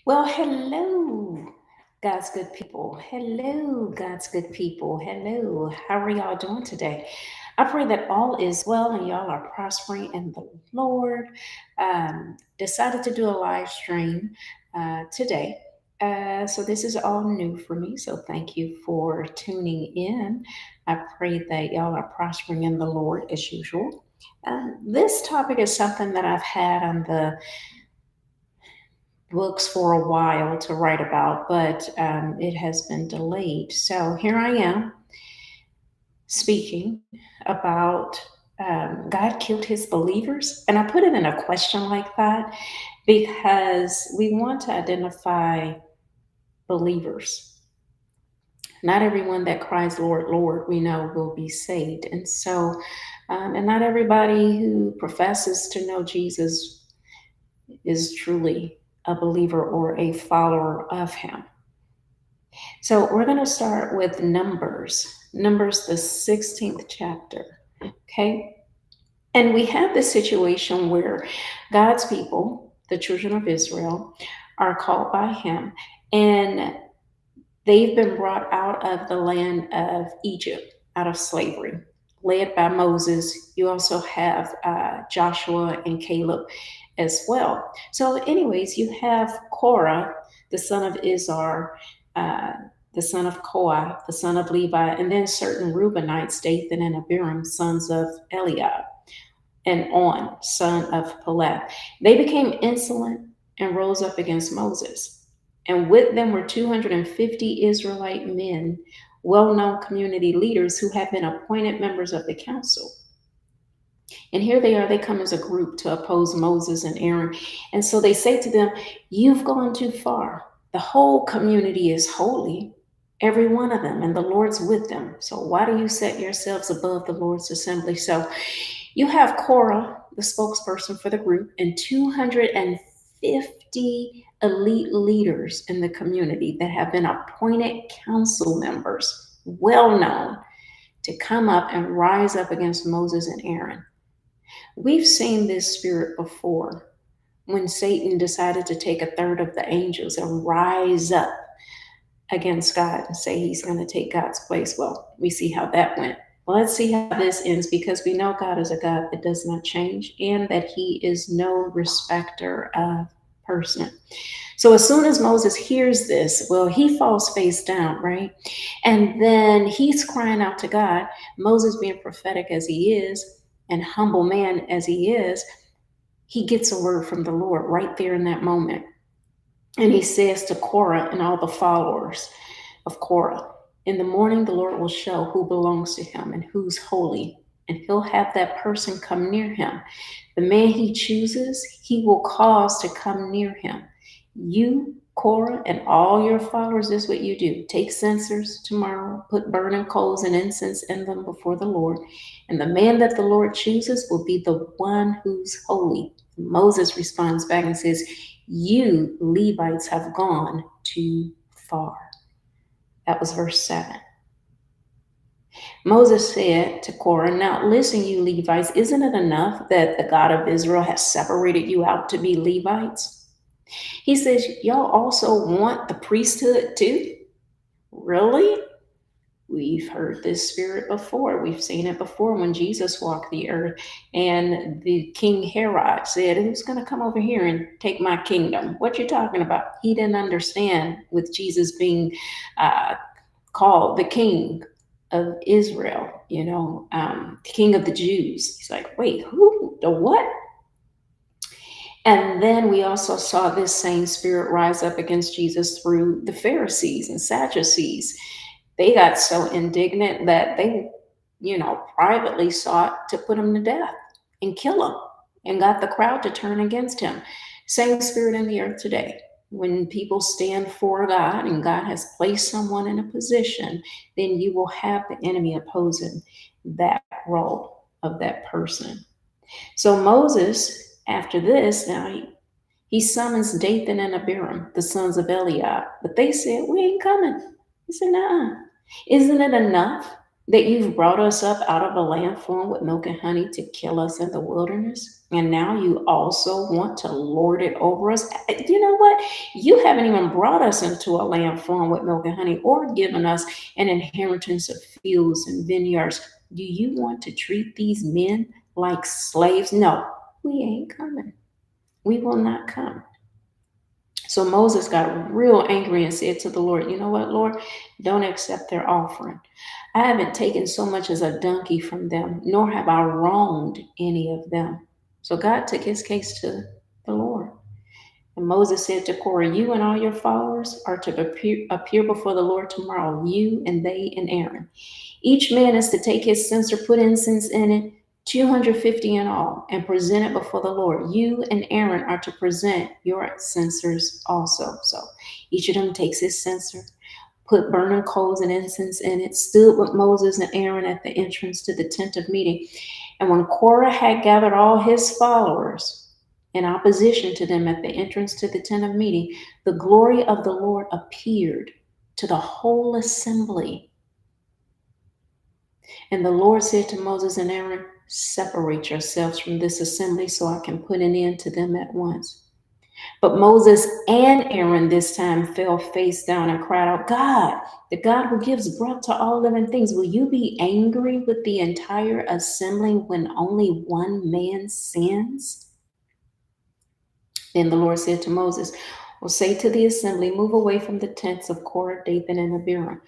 Well, hello, God's good people. Hello, God's good people. Hello, how are y'all doing today? I pray that all is well and y'all are prospering in the Lord. Decided to do a live stream today. So this is all new for me. So thank you for tuning in. I pray that y'all are prospering in the Lord as usual. This topic is something that I've had on the books for a while to write about, but it has been delayed. So here I am speaking about God killed his believers. And I put it in a question like that because we want to identify believers. Not everyone that cries, Lord, Lord, we know will be saved. And not everybody who professes to know Jesus is truly a believer or a follower of him. So we're going to start with Numbers, the 16th chapter. Okay. And we have this situation where God's people, the children of Israel, are called by him, and they've been brought out of the land of Egypt, out of slavery, led by Moses. You also have Joshua and Caleb as well. So, anyways, you have Korah, the son of Izhar, uh, the son of Koah, the son of Levi, and then certain Reubenites, Dathan and Abiram, sons of Eliab, and On, son of Peleth. They became insolent and rose up against Moses. And with them were 250 Israelite men, well known community leaders who had been appointed members of the council. And here they are, they come as a group to oppose Moses and Aaron. And so they say to them, "You've gone too far. The whole community is holy, every one of them, and the Lord's with them. So why do you set yourselves above the Lord's assembly?" So you have Korah, the spokesperson for the group, and 250 elite leaders in the community that have been appointed council members, well known, to come up and rise up against Moses and Aaron. We've seen this spirit before when Satan decided to take a third of the angels and rise up against God and say he's going to take God's place. Well, we see how that went. Well, let's see how this ends because we know God is a God that does not change and that he is no respecter of person. So as soon as Moses hears this, well, he falls face down, right? And then he's crying out to God. Moses, being prophetic as he is and humble man as he is, he gets a word from the Lord right there in that moment. And he says to Korah and all the followers of Korah, "In the morning, the Lord will show who belongs to him and who's holy, and he'll have that person come near him. The man he chooses, he will cause to come near him. You, Korah, and all your followers, this is what you do. Take censers tomorrow, put burning coals and incense in them before the Lord. And the man that the Lord chooses will be the one who's holy." Moses responds back and says, "You Levites have gone too far." That was verse 7. Moses said to Korah, "Now listen, you Levites, isn't it enough that the God of Israel has separated you out to be Levites?" He says, "Y'all also want the priesthood too? Really?" We've heard this spirit before. We've seen it before when Jesus walked the earth and the King Herod said, "Who's going to come over here and take my kingdom? What you talking about?" He didn't understand with Jesus being uh, called the King of Israel, King of the Jews. He's like, "Wait, who? The what?" And then we also saw this same spirit rise up against Jesus through the Pharisees and Sadducees. They got so indignant that they, privately sought to put him to death and kill him and got the crowd to turn against him. Same spirit in the earth today. When people stand for God and God has placed someone in a position, then you will have the enemy opposing that role of that person. So Moses, after this, now he summons Dathan and Abiram, the sons of Eliab. But they said, "We ain't coming." He said, "Nah. Isn't it enough that you've brought us up out of a land flowing with milk and honey to kill us in the wilderness. And now you also want to lord it over us. You know what? You haven't even brought us into a land flowing with milk and honey or given us an inheritance of fields and vineyards. Do you want to treat these men like slaves? No, we ain't coming. We will not come. So Moses got real angry and said to the Lord, you know what, Lord? Don't accept their offering. I haven't taken so much as a donkey from them, nor have I wronged any of them. So God took his case to the Lord. And Moses said to Korah, you and all your followers are to appear before the Lord tomorrow, you and they and Aaron. Each man is to take his censer, put incense in it, 250 in all, and present it before the Lord. You and Aaron are to present your censers also. So each of them takes his censer, put burning coals and incense in it, stood with Moses and Aaron at the entrance to the tent of meeting. And when Korah had gathered all his followers in opposition to them at the entrance to the tent of meeting, the glory of the Lord appeared to the whole assembly. And the Lord said to Moses and Aaron, separate yourselves from this assembly so I can put an end to them at once. But Moses and Aaron this time fell face down and cried out, God, the God who gives breath to all living things, will you be angry with the entire assembly when only one man sins? Then the Lord said to Moses, well, say to the assembly, move away from the tents of Korah, Dathan, and Abiram.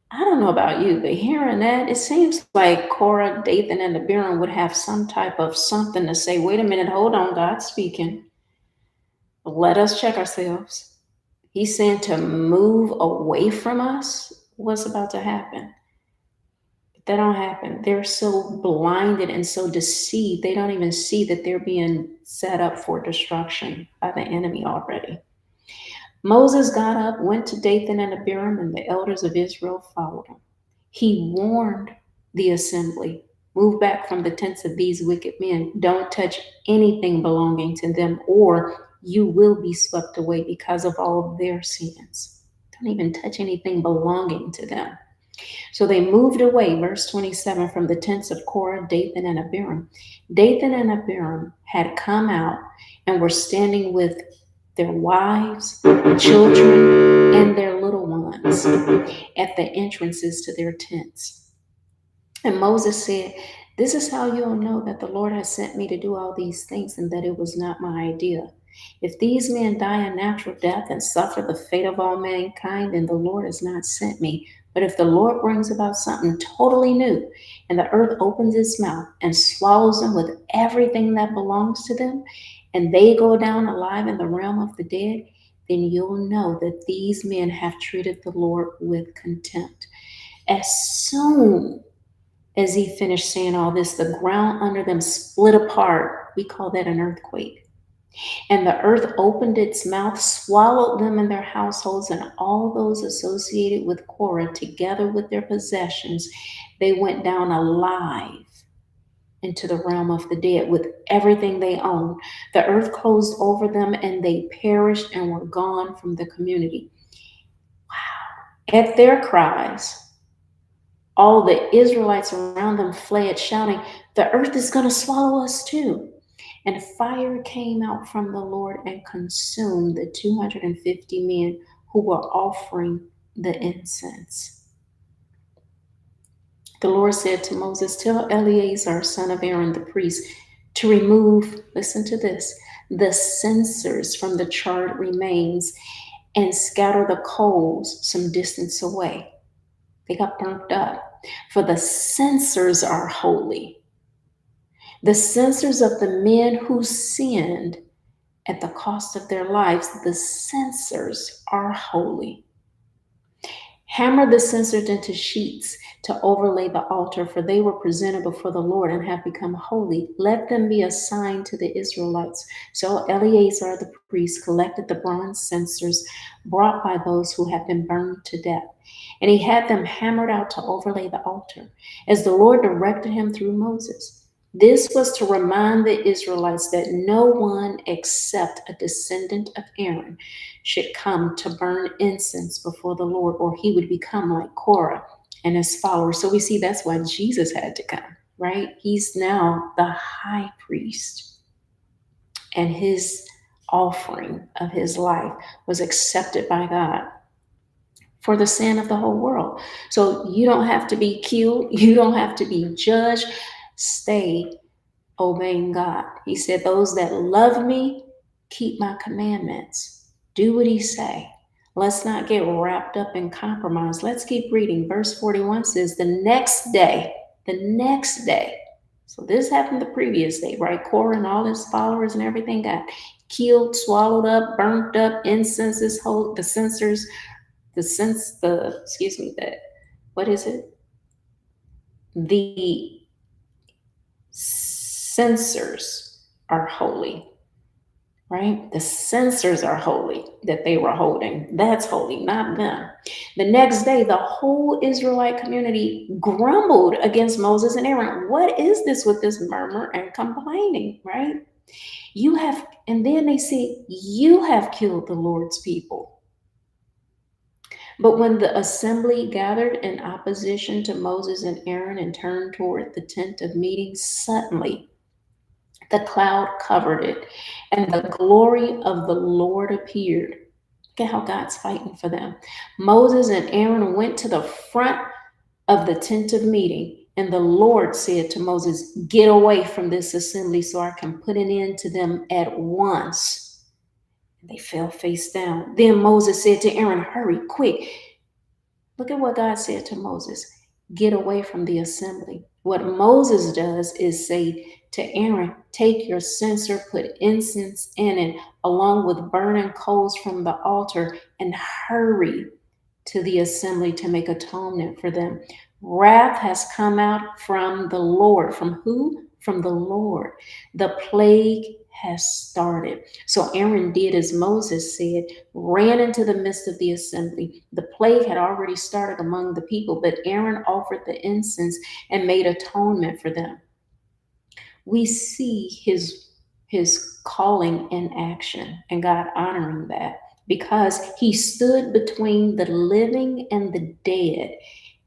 I don't know about you, but hearing that, it seems like Korah, Dathan, and Abiram would have some type of something to say. Wait a minute, hold on, God's speaking. Let us check ourselves. He's saying to move away from us. What's about to happen? But that don't happen. They're so blinded and so deceived, they don't even see that they're being set up for destruction by the enemy already. Moses got up, went to Dathan and Abiram, and the elders of Israel followed him. He warned the assembly, move back from the tents of these wicked men. Don't touch anything belonging to them, or you will be swept away because of all of their sins. Don't even touch anything belonging to them. So they moved away, verse 27, from the tents of Korah, Dathan, and Abiram. Dathan and Abiram had come out and were standing with their wives, children, and their little ones at the entrances to their tents. And Moses said, this is how you'll know that the Lord has sent me to do all these things and that it was not my idea. If these men die a natural death and suffer the fate of all mankind, then the Lord has not sent me. But if the Lord brings about something totally new and the earth opens its mouth and swallows them with everything that belongs to them, and they go down alive in the realm of the dead, then you'll know that these men have treated the Lord with contempt. As soon as he finished saying all this, the ground under them split apart. We call that an earthquake. And the earth opened its mouth, swallowed them and their households, and all those associated with Korah, together with their possessions. They went down alive into the realm of the dead with everything they owned. The earth closed over them, and they perished and were gone from the community. Wow. At their cries, all the Israelites around them fled, shouting, the earth is going to swallow us too. And fire came out from the Lord and consumed the 250 men who were offering the incense. The Lord said to Moses, tell Eleazar, son of Aaron the priest, to remove, listen to this, the censers from the charred remains and scatter the coals some distance away. They got burnt up, for the censers are holy. The censers of the men who sinned at the cost of their lives, the censers are holy. Hammer the censers into sheets to overlay the altar, for they were presented before the Lord and have become holy. Let them be a sign to the Israelites. So Eleazar the priest collected the bronze censers brought by those who had been burned to death, and he had them hammered out to overlay the altar, as the Lord directed him through Moses. This was to remind the Israelites that no one except a descendant of Aaron should come to burn incense before the Lord, or he would become like Korah and his followers. So we see that's why Jesus had to come, right? He's now the high priest, and his offering of his life was accepted by God for the sin of the whole world. So you don't have to be killed, you don't have to be judged. Stay obeying God. He said, those that love me keep my commandments. Do what he say. Let's not get wrapped up in compromise. Let's keep reading. Verse 41 says, the next day. So this happened the previous day, right? Korah and all his followers and everything got killed, swallowed up, burnt up, incenses, the censers, what is it? The censers are holy, right? The censers are holy that they were holding. That's holy, not them. The next day, the whole Israelite community grumbled against Moses and Aaron. What is this with this murmur and complaining, right? And then they say, you have killed the Lord's people. But when the assembly gathered in opposition to Moses and Aaron and turned toward the tent of meeting, suddenly the cloud covered it, and the glory of the Lord appeared. Look at how God's fighting for them. Moses and Aaron went to the front of the tent of meeting, and the Lord said to Moses, get away from this assembly so I can put an end to them at once. They fell face down. Then Moses said to Aaron, hurry, quick. Look at what God said to Moses. Get away from the assembly. What Moses does is say to Aaron, take your censer, put incense in it, along with burning coals from the altar, and hurry to the assembly to make atonement for them. Wrath has come out from the Lord. From who? From the Lord. The plague has started. So Aaron did as Moses said, ran into the midst of the assembly. The plague had already started among the people, but Aaron offered the incense and made atonement for them. We see his calling in action and God honoring that, because he stood between the living and the dead,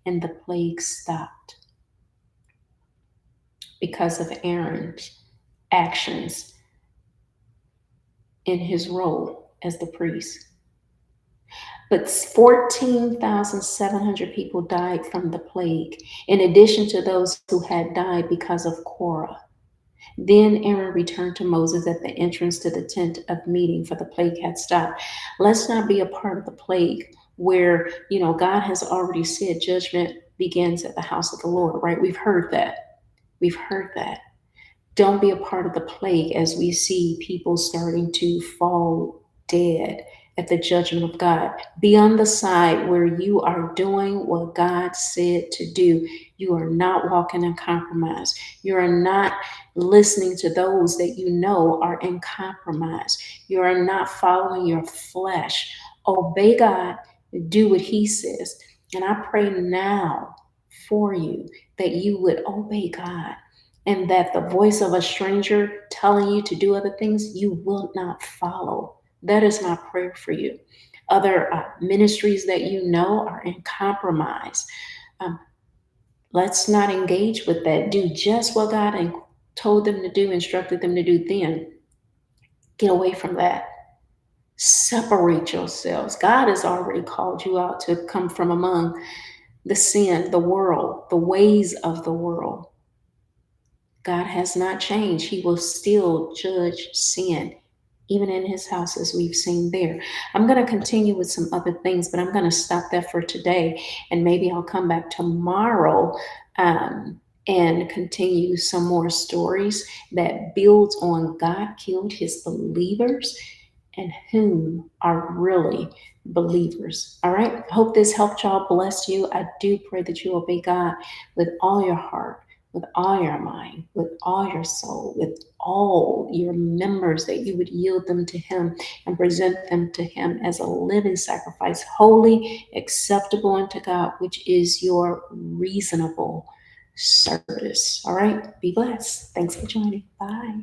and the plague stopped because of Aaron's actions in his role as the priest. But 14,700 people died from the plague, in addition to those who had died because of Korah. Then Aaron returned to Moses at the entrance to the tent of meeting, for the plague had stopped. Let's not be a part of the plague where, God has already said judgment begins at the house of the Lord, right? We've heard that. Don't be a part of the plague as we see people starting to fall dead at the judgment of God. Be on the side where you are doing what God said to do. You are not walking in compromise. You are not listening to those that you know are in compromise. You are not following your flesh. Obey God. Do what he says. And I pray now for you that you would obey God, and that the voice of a stranger telling you to do other things, you will not follow. That is my prayer for you. Other ministries that you know are in compromise. Let's not engage with that. Do just what God told them to do, instructed them to do then. Get away from that. Separate yourselves. God has already called you out to come from among the sin, the world, the ways of the world. God has not changed. He will still judge sin, even in his house, as we've seen there. I'm going to continue with some other things, but I'm going to stop there for today. And maybe I'll come back tomorrow and continue some more stories that builds on God killed his believers and whom are really believers. All right. I hope this helped y'all, bless you. I do pray that you obey God with all your heart, with all your mind, with all your soul, with all your members, that you would yield them to him and present them to him as a living sacrifice, holy, acceptable unto God, which is your reasonable service. All right. Be blessed. Thanks for joining. Bye.